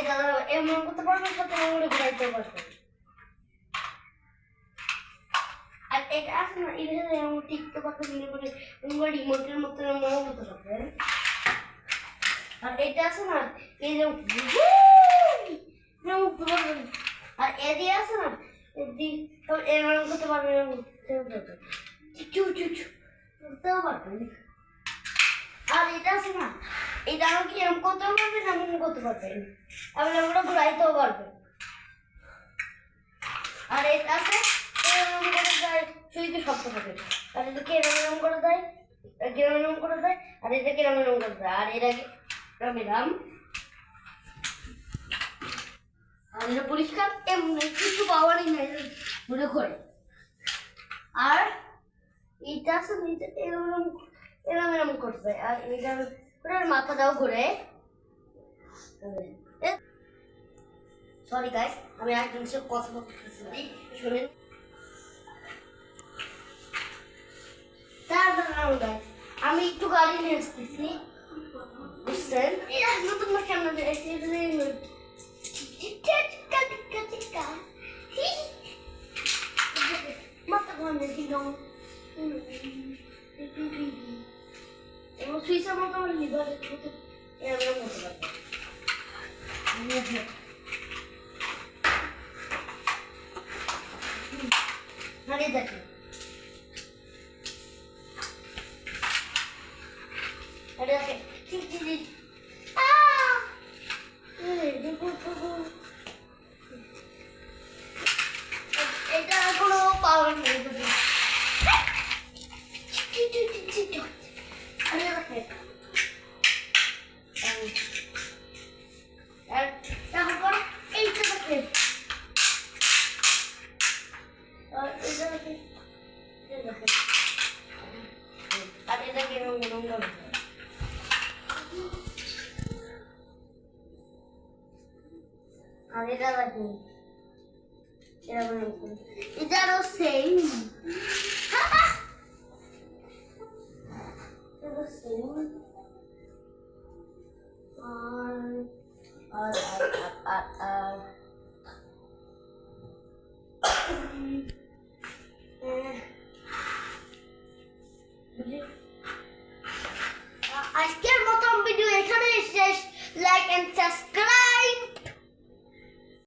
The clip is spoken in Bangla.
এটা এমন করতে পারবে সাথে আঙুলে ঘুরাইতে পারবে আর এটা আছে না এটা এমন টিকতে পারবে মনে করে এমন রিমোটের মতো এমন করতে পারবে আর এটা আছে না এই যে আর এদি আছে না এদি তো এমন করতে পারবে এমন চু চু চু করতেও পারবে আর এটা আছে না এটা কি এমন করতেও পারবে না এমন করতে পারবে আবার আমরা ঘুরাইতেও পারবে আর এটা আছে এরকম করে দেয় সুইকে শক্ত থাকে আর এটাকে এরকম করে দেয় এরকম করে দেয় আর এটাকে এরকম করে দেয় আর এটাকে রাম আর এটা পরিষ্কার এমনি কিছু পাওয়ারই নাই মনে করে আর এটা আছে এটা এরকম এরকম এরকম করতে দেয় আর এটা ওটার মাথাটাও ঘুরে সরি গাইস আমি একজন সে কথা বলতেছি শুনেন আমি একটু গাড়ি নিয়ে আসতেছি বুঝছেন নতুন কেমন মাথা ঘামে দিল এবং সুইচের মতো আমার লিভার এরকম হতে পারবে আরে দেখেন আরে দেখেন ঠিক ঠিক এটা কোনো পাওয়ার নেই আরে দেখেন আর তারপর এইটা দেখেন আর এটা দেখেন আর এটা কেমন নোংরা আর এটা দেখুন এটারও সেম আর